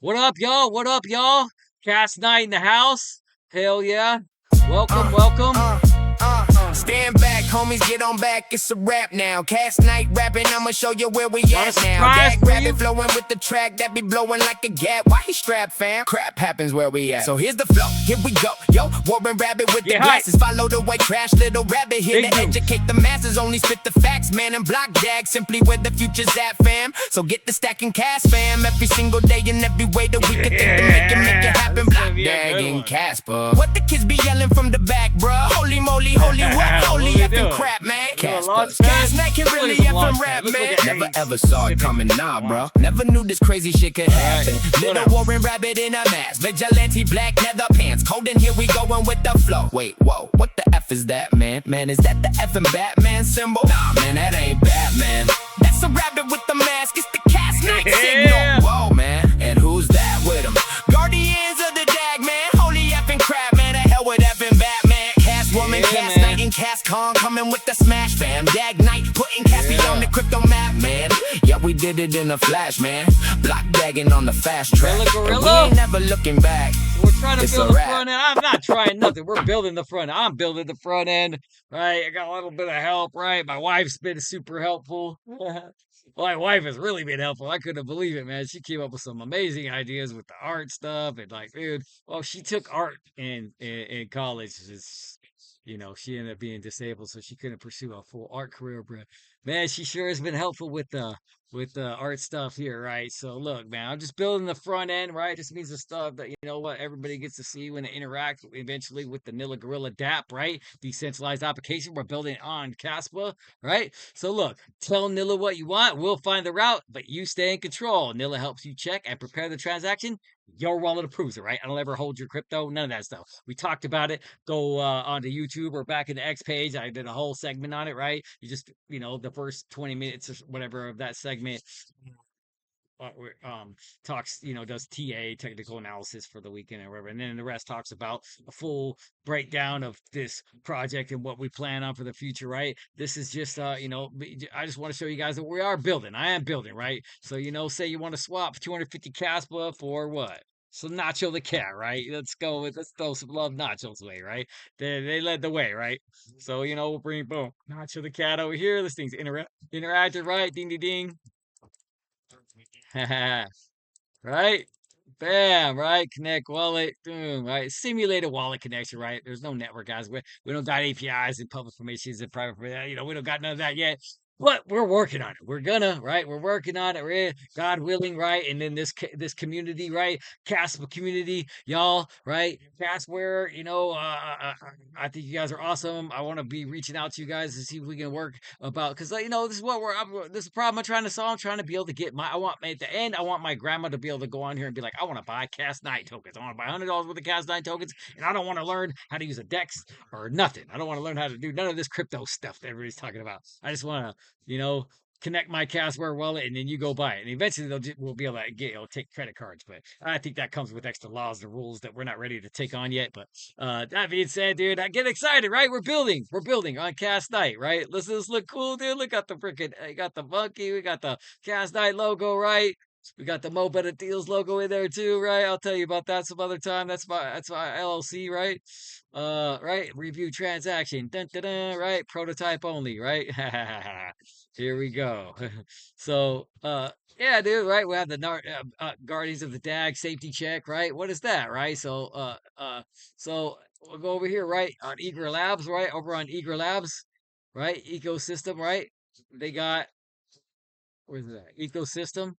What up, y'all? What up, y'all? KAS KNIGHT in the house. Hell yeah. Welcome, welcome. Stand back, homies, get on back. It's a rap now. KAS KNIGHT rapping, I'ma show you where we Got a at now. surprise Dag for rabbit you. flowing with the track that be blowing like a gap. Why he strapped, fam? Crap happens where we at. So here's the flow, here we go. Yo, Warren Rabbit with Get the hype. glasses. Follow the white trash, little rabbit here Big to dude. educate the masses. Only spit the facts, man, and block Jag. Simply where the future's at, fam. So get the stacking KAS, fam. Every single day and every way that we can think to make it happen. This is gonna Block be a Jag good and one. Kaspa. What the kids be yelling from the back, bruh? Holy moly, holy what? Holy What we effing doing? crap, man. Doing Kaspa. launchpad? KAS KNIGHT can Let's look really at some effing launchpad. rap, Let's look man. at Never these. ever saw it coming, nah, bro. Never knew this crazy shit could happen. Little whatever. Warren Rabbit in a mask, vigilante black leather pants. Cold in here, we going with the flow. Wait, whoa, what the F is that, man? Man, is that the effing Batman symbol? Nah, man, that ain't Batman. That's a rabbit with the mask. It's the KAS KNIGHT Yeah. signal. Whoa, man, and who's that with him? Guardians of the Dag, man. Holy effing crap, man. The hell with effing Batman. KAS woman, Yeah, KAS man. KNIGHT, and KAS Kron coming with the smash, fam. Dag Knight putting Kaspa Yeah. on the crypto map, man. Yeah, we did it in a flash, man. Block dagging on the fast track. Gorilla, And we gorilla. ain't never looking back. We're trying to It's build a the wrap. front end. I'm not trying nothing. We're building the front end. I'm building the front end, right? I got a little bit of help, right? My wife's been super helpful. My wife has really been helpful. I couldn't believe it, man. She came up with some amazing ideas with the art stuff and like, dude, well, she took art in college. It's, she ended up being disabled, so she couldn't pursue a full art career. But man, she sure has been helpful with the art stuff here, right? So look, man, I'm just building the front end, right? This means the stuff that what everybody gets to see when they interact eventually with the Nilla Gorilla DApp, right? Decentralized application we're building on Kaspa, right? So look, tell Nilla what you want, we'll find the route, but you stay in control. Nilla helps you check and prepare the transaction. Your wallet approves it, right? I don't ever hold your crypto, none of that stuff. We talked about it. Go onto YouTube or back in the X page. I did a whole segment on it, right? You just, the first 20 minutes or whatever of that segment talks, does TA technical analysis for the weekend or whatever, and then the rest talks about a full breakdown of this project and what we plan on for the future, right? This is just, I just want to show you guys that we are building. I am building, right? So, say you want to swap 250 Kaspa for what? So Nacho the cat, right? Let's throw some love Nacho's way, right? They led the way, right? So, we'll bring boom Nacho the cat over here. This thing's interactive, right? Ding ding ding. Right? Bam, right? Connect wallet, boom, right? Simulated wallet connection, right? There's no network, guys. We don't got APIs and public permissions and private, we don't got none of that yet. But we're working on it. We're gonna, right? We're working on it. God willing, right? And then this community, right? Caspa community, y'all, right? Casware, I think you guys are awesome. I want to be reaching out to you guys to see if we can work about because this is what this is the problem I'm trying to solve. I'm trying to be able to get at the end. I want my grandma to be able to go on here and be like, I want to buy KAS KNIGHT tokens. I want to buy $100 worth of KAS KNIGHT tokens, and I don't want to learn how to use a DEX or nothing. I don't want to learn how to do none of this crypto stuff that everybody's talking about. I just want to, connect my Casware wallet and then you go buy it. And eventually we'll be able to take credit cards. But I think that comes with extra laws and rules that we're not ready to take on yet. But that being said, dude, I get excited, right? We're building on KAS KNIGHT, right? Let's look cool, dude. Look at the freaking, we got the monkey, we got the KAS KNIGHT logo, right? We got the Mo Better Deals logo in there too, right? I'll tell you about that some other time. That's my LLC, right? Right. Review transaction. Dun, dun, dun, right. Prototype only, right? Here we go. So, yeah, dude, right? We have the Guardians of the Dag safety check, right? What is that, right? So we'll go over here, right? On Eager Labs, right? Over on Eager Labs, right? Ecosystem, right? They got, where's that? Ecosystem.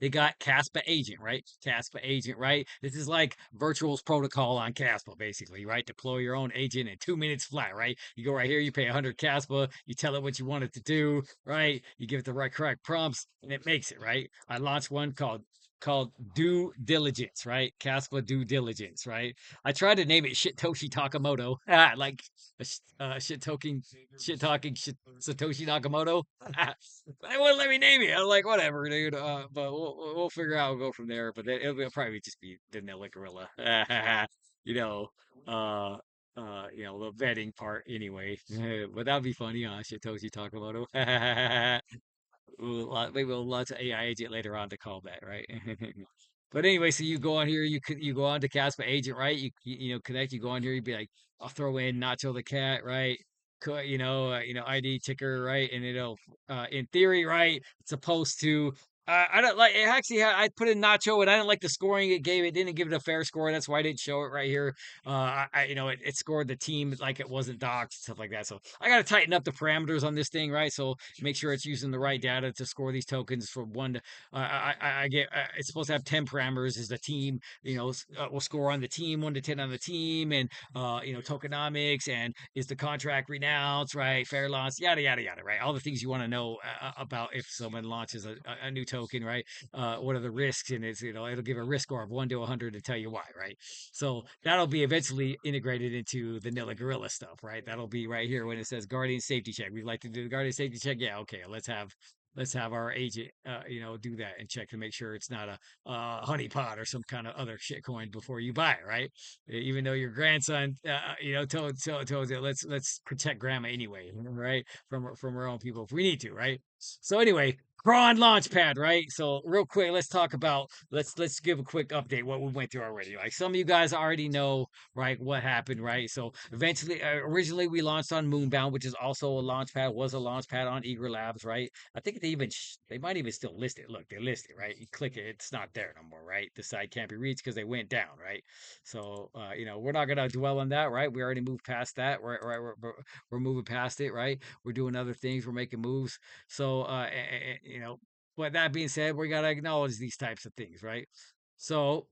They got Kaspa Agent, right? Kaspa Agent, right? This is like Virtual's protocol on Kaspa, basically, right? Deploy your own agent in 2 minutes flat, right? You go right here, you pay 100 Kaspa, you tell it what you want it to do, right? You give it the right correct prompts, and it makes it, right? I launched one called Due Diligence, right? Kaspa Due Diligence, right? I tried to name it Shitoshi Takamoto, like shit talking Satoshi Nakamoto. They wouldn't let me name it. I was like, whatever, dude. But we'll figure out. We'll go from there. But it'll probably just be Vanilla Gorilla. you know, uh, the vetting part anyway. But that'd be funny, huh? Shitoshi Takamoto. Maybe we'll launch an AI agent later on to call that, right? But anyway, so you go on here, you go on to Casper Agent, right? You know, connect, you go on here, you'd be like, I'll throw in Nacho the cat, right? You know, ID ticker, right? And it'll, in theory, right? It's supposed to. I don't like it. Actually, I put in Nacho, and I didn't like the scoring it gave. It didn't give it a fair score. That's why I didn't show it right here. You know, it scored the team like it wasn't docked, stuff like that. So I got to tighten up the parameters on this thing, right? So make sure it's using the right data to score these tokens from one to I get it's supposed to have 10 parameters. Is the team, you know, will score on the team 1 to 10 on the team, and you know, tokenomics, and is the contract renounced, right? Fair launch, yada yada yada, right? All the things you want to know about if someone launches a new token, right? What are the risks? And it's, you know, it'll give a risk score of 1 to 100 to tell you why, right? So that'll be eventually integrated into the Nilla Gorilla stuff, right? That'll be right here when it says Guardian safety check. We'd like to do the Guardian safety check. Yeah, okay, let's have our agent, you know, do that and check to make sure it's not a honeypot or some kind of other shit coin before you buy it, right? Even though your grandson, you know, told you let's protect grandma anyway, right? From our own people if we need to, right? So anyway, Kron Launchpad, right? So real quick, let's talk about let's give a quick update what we went through already. Like some of you guys already know, right, what happened, right? So eventually, originally we launched on Moonbound, which is also a launchpad, was a launchpad on Eager Labs, right? I think they even they might even still list it. Look, they list it, right? You click it, it's not there no more, right? The site can't be reached because they went down, right? So you know, we're not gonna dwell on that, right? We already moved past that, right? Right, we're moving past it, right? We're doing other things, we're making moves. So you know, but that being said, we gotta acknowledge these types of things, right? So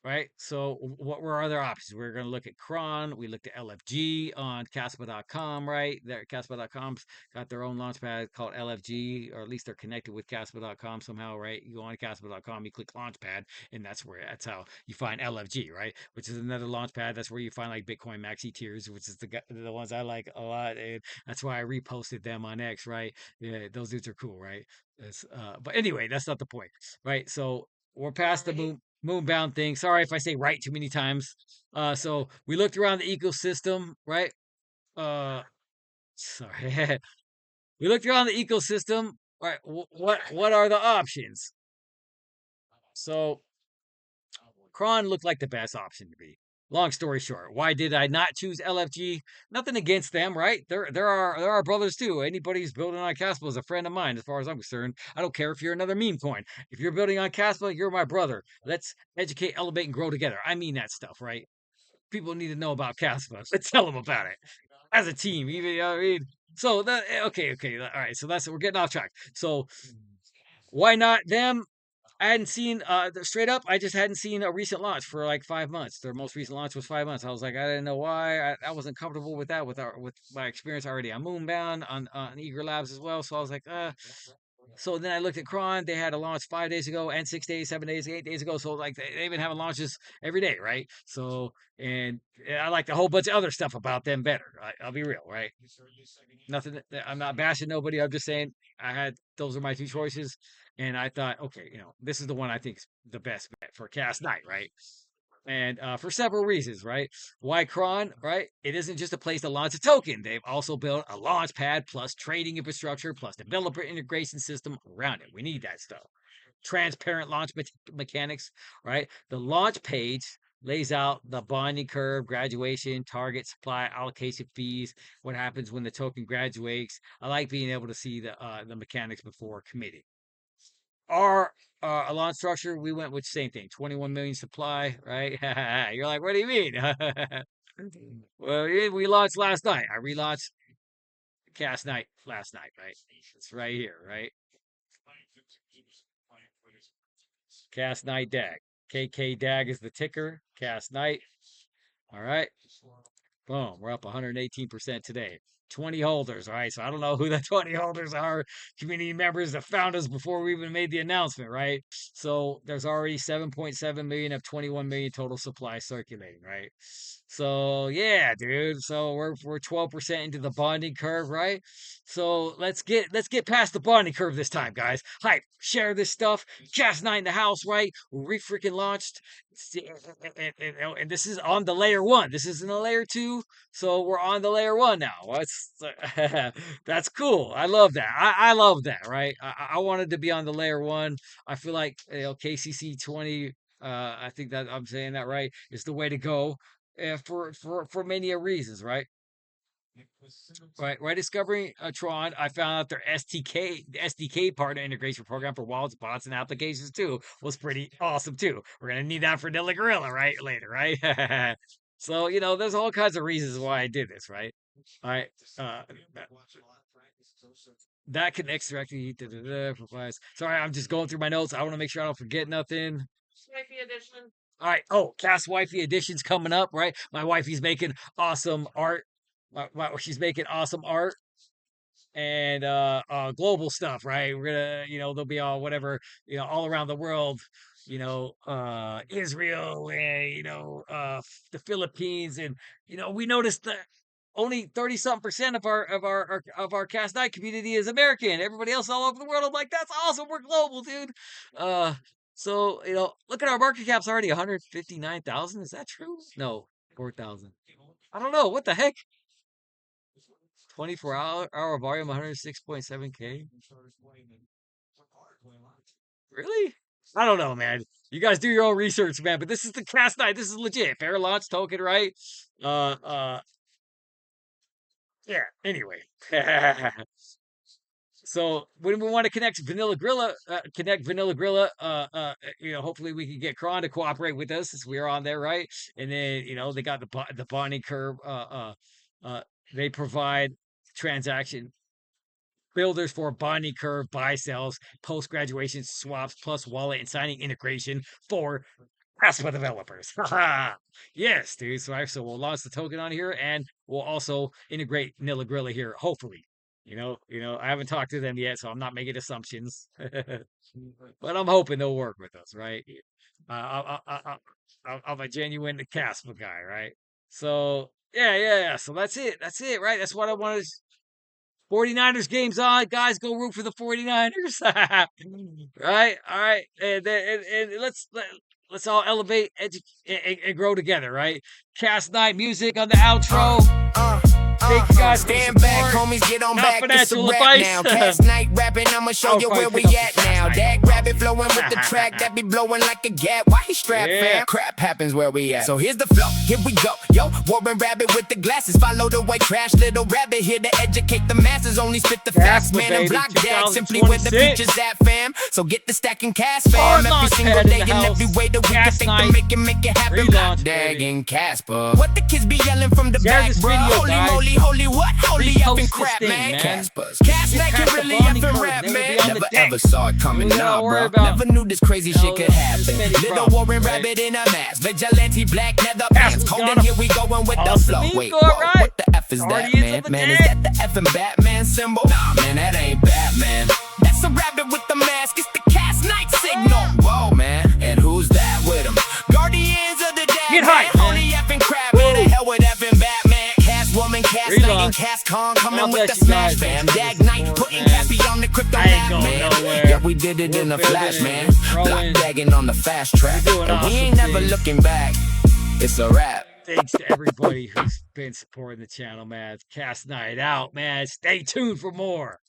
right? So what were other options? We are going to look at Kron. We looked at LFG on Kaspa.com, right? There, Kaspa.com's got their own launchpad called LFG, or at least they're connected with Kaspa.com somehow, right? You go on Kaspa.com, you click launchpad, and that's how you find LFG, right? Which is another launchpad. That's where you find like Bitcoin maxi tiers, which is the ones I like a lot, and that's why I reposted them on X, right? Yeah, those dudes are cool, right? But anyway, that's not the point, right? So we're past the moonbound thing. Sorry if I say right too many times. So we looked around the ecosystem, right? Sorry. We looked around the ecosystem. Right. What are the options? So Kron looked like the best option to be. Long story short, why did I not choose LFG? Nothing against them, right? There are brothers too. Anybody who's building on Caspa is a friend of mine, as far as I'm concerned. I don't care if you're another meme coin. If you're building on Caspa, you're my brother. Let's educate, elevate, and grow together. I mean that stuff, right? People need to know about Caspa. Let's tell them about it as a team. Even, you know what I mean? So that okay. All right. So we're getting off track. So why not them? I hadn't seen straight up. I just hadn't seen a recent launch for like 5 months. Their most recent launch was 5 months. I was like, I didn't know why. I wasn't comfortable with that with my experience already on Moonbound on Eager Labs as well. So I was like, So then I looked at Kron. They had a launch 5 days ago, and 6 days, 7 days, 8 days ago. So like they've been having launches every day, right? So and I liked a whole bunch of other stuff about them better. I'll be real, right? Nothing. I'm not bashing nobody. I'm just saying I had those are my two choices, and I thought, okay, you know, this is the one I think is the best bet for KAS KNIGHT, right? And for several reasons, right? Why Kron, right? It isn't just a place to launch a token. They've also built a launch pad plus trading infrastructure plus developer integration system around it. We need that stuff. Transparent launch mechanics, right? The launch page lays out the bonding curve, graduation, target, supply, allocation fees, what happens when the token graduates. I like being able to see the mechanics before committing. Our a launch structure, we went with the same thing, 21 million supply, right? You're like, what do you mean? Well, we launched last night. I relaunched KAS KNIGHT last night, right? It's right here, right? KAS KNIGHT DAG. KK DAG is the ticker. KAS KNIGHT. All right. Boom. We're up 118% today. 20 holders. All right. So I don't know who the 20 holders are. Community members that found us before we even made the announcement, right? So there's already 7.7 million of 21 million total supply circulating, right? So yeah, dude. So we're 12% into the bonding curve, right? So let's get past the bonding curve this time, guys. Hype, share this stuff. KAS KNIGHT in the house, right? We freaking launched. And this is on the layer one. This isn't a layer two, so we're on the layer one now. That's cool. I love that. I love that. Right. I wanted to be on the layer one. I feel like KCC 20. I think that I'm saying that right. Is the way to go. For many reasons. Right. Right. Discovering Tron, I found out their SDK partner integration program for wallets, bots, and applications too was pretty awesome too. We're gonna need that for Nilla Gorilla right later, right? So there's all kinds of reasons why I did this, right? All right. That, that connects directly. Provides. Sorry, I'm just going through my notes. I want to make sure I don't forget nothing. All right. Oh, Cast Wifey edition's coming up, right? My wifey's making awesome art. She's making awesome art and global stuff, right? We're gonna, they'll be all whatever, all around the world, Israel and the Philippines, and we noticed that only 30 something percent of our Cast Night community is American. Everybody else all over the world. I'm like, that's awesome. We're global, dude. Uh, so look at our market cap's already 159,000. Is that true? No, 4,000. I don't know. What the heck? 24-hour volume, 106.7K. Really? I don't know, man. You guys do your own research, man. But this is the Cast Night. This is legit. Fair launch token, right? Uh, uh, yeah. Anyway, so when we want to connect Vanilla Grilla, hopefully we can get Kron to cooperate with us since we're on there, right? And then they got the bonding curve. They provide transaction builders for bonding curve, buy sells, post graduation swaps, plus wallet and signing integration for Kaspa developers. Yes, dude. So we'll launch the token on here, and we'll also integrate Nilla Gorilla here. Hopefully, I haven't talked to them yet, so I'm not making assumptions. But I'm hoping they'll work with us, right? I'm a genuine Kaspa guy, right? So yeah. So that's it. That's it, right? That's what I wanted. 49ers game's on. Guys, go root for the 49ers. Right? All right. And let's all elevate and grow together, right? Cast Night music on the outro. Thank you guys for the Stand back, support. homies, get on Not back. It's a financial rap advice. now. Cast Night rapping, I'ma show I'll you probably where we pick up at the Cast now. Night. Dag rabbit flowing with the track that be blowing like a gap. Why he strapped, Yeah. fam? Crap happens where we at. So here's the flow, here we go. Yo, Warren Rabbit with the glasses. Follow the white trash, little rabbit here to educate the masses. Only spit the facts, Caspa, man. And baby, block dag simply where the 2026. features at, fam. So get the stacking cast, fam. Every Launchpad single in day the and house. every way that we can Cast think Night. to make it happen. Relaunch, Block baby. dag and Casper. What the kids be yelling from the Share back, this bro? video, Holy guys. moly, holy what? Holy Repost effing this crap, thing, man. man. Caspers. Cast Night Cast can the really bonding effing curve, rap, never man. be on the Never deck. ever saw it coming, We don't nah, worry bro. about, Never knew this crazy shit could there's happen. many Little problems, Warren right? Rabbit in a mask, vigilante black leather Caspa's pants. Cold got in here, we going with the awesome flow. meme Wait, for whoa, it, right? what the F is that, Guardians man? of the Man, is Dead. that the effing Batman symbol? Nah, man, that ain't Batman. That's a rabbit with the mask, it's the Cast Night signal. Whoa, man, and who's that with him? Guardians of the Dead, Get man. hype, man. Holy effing crap, man. The hell with effing Batman. Cast woman, Cast Night, and Relaunch. Cast Kron coming God with bless the you smash, guys. fam. Thanks for Dag the Night, support, putting man. Caspi on the crypto I ain't map, going man. nowhere. Yeah, we did it in We're a flash, building man. it, growing. Block dagging on the fast track. We're doing And we awesome ain't never things. looking back. It's a wrap. Thanks to everybody who's been supporting the channel, man. Cast Night out, man. Stay tuned for more.